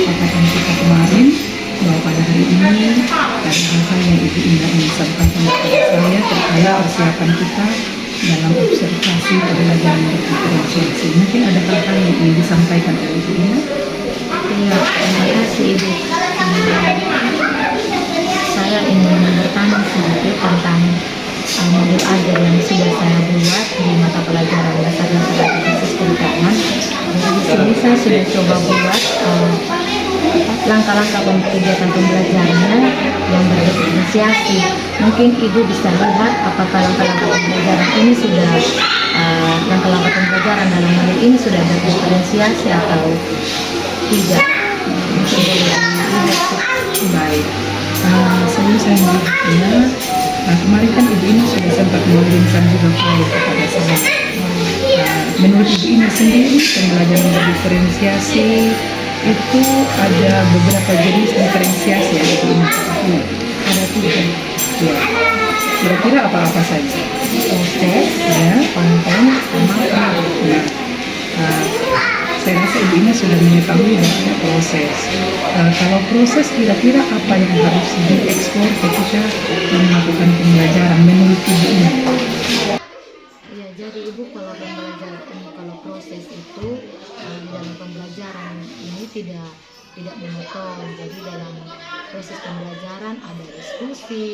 kesepakatan kita kemarin bahwa pada hari ini ada hal-hal yang Ibu Indah ingin sampaikan kepada saya terkait persiapan kita dalam observasi pembelajaran berdiferensiasi. Mungkin ada hal-hal yang ingin disampaikan oleh Ibu Indah? Iya, terima kasih Ibu. Saya ingin bertanya sedikit tentang modul ajar yang sudah saya buat di mata pelajaran dasar dan strategis keuangan. Jadi di sini saya sudah coba buat langkah-langkah kegiatan pembelajarannya yang berdiferensiasi. Mungkin Ibu bisa lihat apakah langkah-langkah pembelajaran ini sudah langkah-langkah pembelajaran dalam modul ini sudah berdiferensiasi atau tidak. Mungkin boleh dilihat. Baik, sebelum saya melihatnya, kemarin kan Ibu Ina sudah sempat mengirimkan juga proyek kepada saya. Menurut Ibu Ina sendiri, pembelajaran berdiferensiasi itu ada beberapa jenis diferensiasi yang Ibu Ina ketahui. Ada 3. Ya. Kira-kira apa-apa saja? Proses, Ya. konten, sama produk. Saya rasa Ibu Ina sudah mengetahui bahwa proses. Kalau proses, kira-kira apa yang harus dieksplor ketika melakukan pembelajaran menurut Ibu Ina? Iya, jadi Ibu kalau proses itu dalam pembelajaran ini tidak monoton. Jadi dalam proses pembelajaran ada diskusi,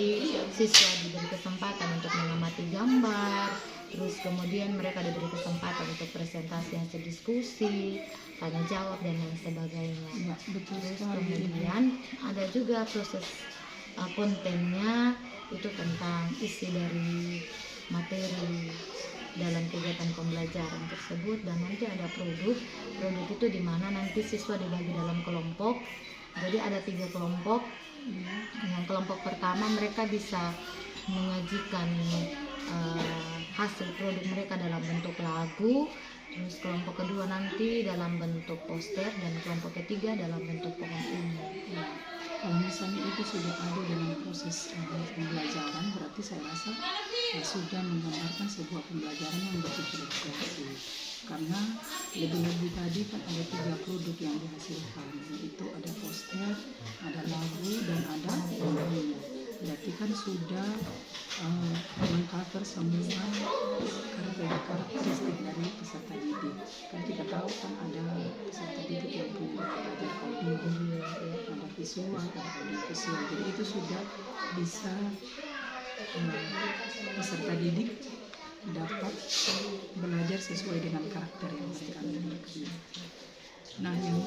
siswa diberi kesempatan untuk mengamati gambar, terus kemudian mereka diberi kesempatan untuk presentasi hasil diskusi, tanya jawab dan lain sebagainya. Ya, betul Terus sekali. kemudian ada juga proses kontennya, itu tentang isi dari materi dalam kegiatan pembelajaran tersebut. Dan nanti ada produk itu di mana nanti siswa dibagi dalam kelompok. Jadi ada 3 kelompok. Yang kelompok pertama mereka bisa menyajikan hasil produk mereka dalam bentuk lagu, terus kelompok kedua nanti dalam bentuk poster, dan kelompok ketiga dalam bentuk pohon ilmu. Kalau misalnya itu sudah ada dalam proses pembelajaran, berarti saya rasa sudah menggambarkan sebuah pembelajaran yang berdiferensiasi. Karena lebih-lebih tadi kan ada 3 produk yang dihasilkan, yaitu ada poster, ada lagu, dan ada ilmu. Berarti kan sudah mengcover semua karakteristik dari peserta didik. Kan kita tahu kan ada peserta didik yang punya ada audio, ada visual, ada audiovisual. Jadi itu sudah bisa peserta didik dapat belajar sesuai dengan karakter yang mereka miliki. Nah, yang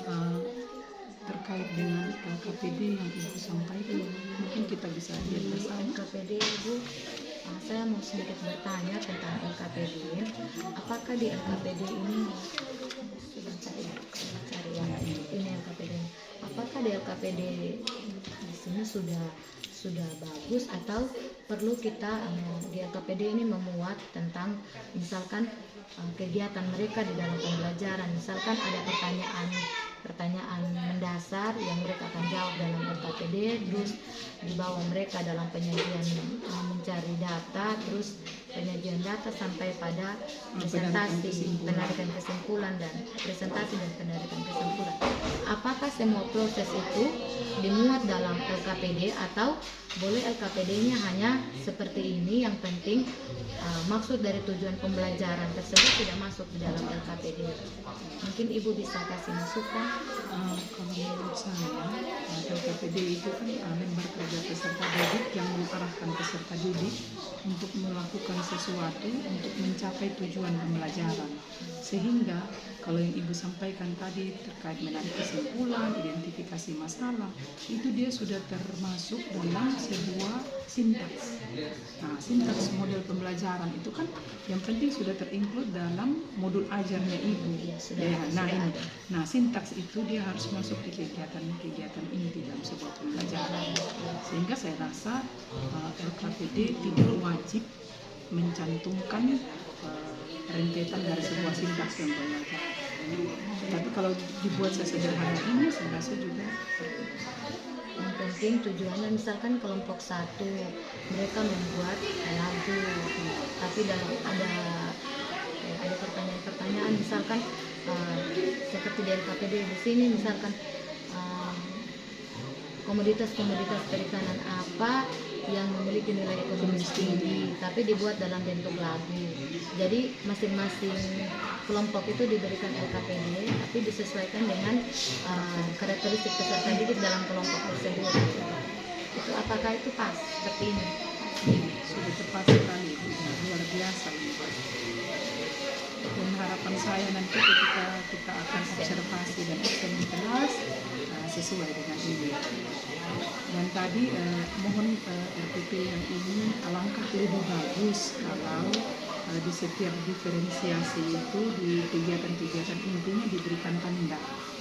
terkait dengan LKPD yang Ibu sampaikan, mungkin kita bisa lihat bersama. LKPD Ibu, saya mau sedikit bertanya tentang LKPD. Apakah di LKPD ini ini LKPD? Apakah di LKPD di sini sudah bagus, atau perlu kita di LKPD ini memuat tentang misalkan kegiatan mereka di dalam pembelajaran, misalkan ada pertanyaan mendasar yang mereka akan jawab dalam LKPD, terus dibawa mereka dalam penyajian mencari data, terus penyajian data sampai pada presentasi, penarikan kesimpulan, dan presentasi dan penarikan kesimpulan. Apakah semua proses itu dimuat dalam LKPD, atau boleh LKPD-nya hanya seperti ini, yang penting maksud dari tujuan pembelajaran tersebut tidak masuk di dalam LKPD? Mungkin Ibu bisa kasih masukan. Kalau menurut saya, LKPD itu kan lembar kerja peserta didik yang mengarahkan peserta didik untuk melakukan sesuatu untuk mencapai tujuan pembelajaran. Sehingga kalau yang Ibu sampaikan tadi terkait menarik kesimpulan, identifikasi masalah, itu dia sudah termasuk dalam sebuah sintaks. Nah, sintaks model pembelajaran itu kan yang penting sudah terinclude dalam modul ajarnya Ibu. Nah, sintaks itu dia harus masuk di kegiatan inti dalam sebuah pembelajaran. Sehingga saya rasa LKPD tidak wajib mencantumkan rentetan dari sebuah sintaks pembelajaran. Tapi kalau dibuat sesederhana ini, saya rasa juga yang penting tujuannya, misalkan kelompok 1 mereka membuat lagu, tapi dalam ada pertanyaan-pertanyaan, misalkan seperti di LKPD di sini, misalkan komoditas-komoditas perikanan apa yang memiliki nilai ekonomi tinggi, tapi dibuat dalam bentuk lagu. Jadi masing-masing kelompok itu diberikan LKPD, tapi disesuaikan dengan karakteristik peserta didik dalam kelompok tersebut. Itu apakah itu pas seperti ini? Sudah tepat sekali, luar biasa. Dan harapan saya nanti ketika kita akan observasi dan action di kelas sesuai dengan ini. Dan tadi mohon RPP yang ini alangkah lebih bagus kalau di setiap diferensiasi itu di kegiatan-kegiatan intinya diberikan tanda.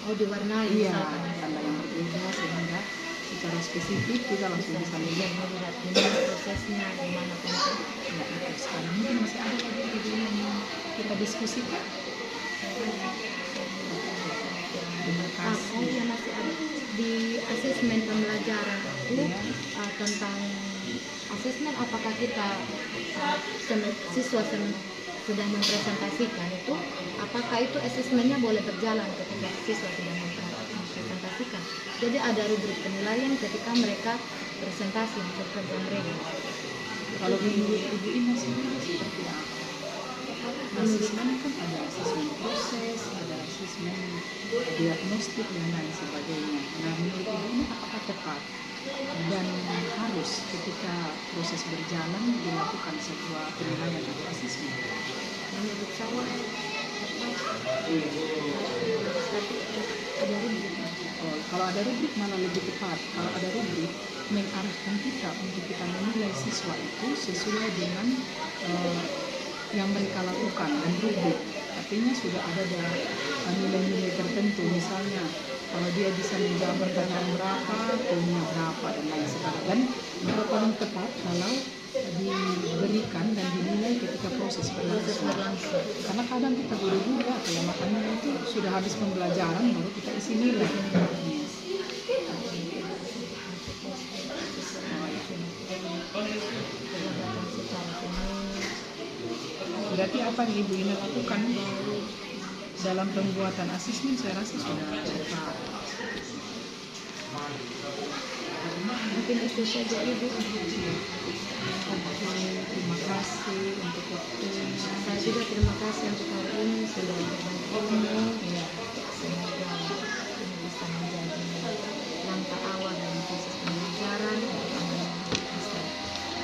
Oh, diwarnai Iya, misalkan. tanda yang berbeda sehingga secara spesifik kita langsung bisa melihat. Melihat gimana prosesnya, gimana konsep. Ya, itu sekarang mungkin masih ada lagi ide yang kita diskusikan. Terima kasih. Iya, masih ada di asesmen pembelajaran itu Iya. Tentang asesmen apakah kita siswa sedang mempresentasikan itu, apakah itu asesmennya boleh berjalan ketika siswa sedang mempresentasikan. Jadi ada rubrik penilaian ketika mereka presentasi untuk kerja mereka. Kalau menurut Ibu Ina sendiri seperti apa? Asesmen kan ada asesmen proses, ada asesmen diagnostik dan lain sebagainya. Nah, menurut Ibu Ina apakah tepat dan harus ketika proses berjalan dilakukan sebuah penilaian atau asesmen? Menurut saya ada rubrik. Kalau ada rubrik malah lebih tepat. Kalau ada rubrik mengarahkan kita untuk kita menilai siswa itu sesuai dengan yang mereka lakukan dan rubrik. Artinya sudah ada nilai-nilai tertentu, misalnya kalau dia bisa menjawab pertanyaan berapa, poinnya berapa dan lain sebagainya. Dan yang paling tepat kalau diberikan dan dinilai ketika proses berlangsung. Karena kadang kita buru-buru kalau makanya itu sudah habis pembelajaran baru kita isi nilai. Yes. Berarti apa yang Ibu Ina lakukan dalam pembuatan asesmen saya rasa sudah tepat. Mungkin itu saja Ibu. Terima kasih untuk waktunya. Saya juga terima kasih untuk hari ini sudah berbagi ilmu. Ya. Semoga ini bisa menjadi langkah awal dalam proses pembelajaran untuk anak-anak bisa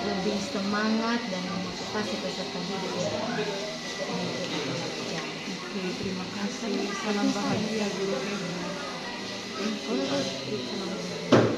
lebih semangat dan memotivasi peserta didik untuk mengikuti pelajaran. Oke, terima kasih. Salam bahagia Guru Eva. Salam.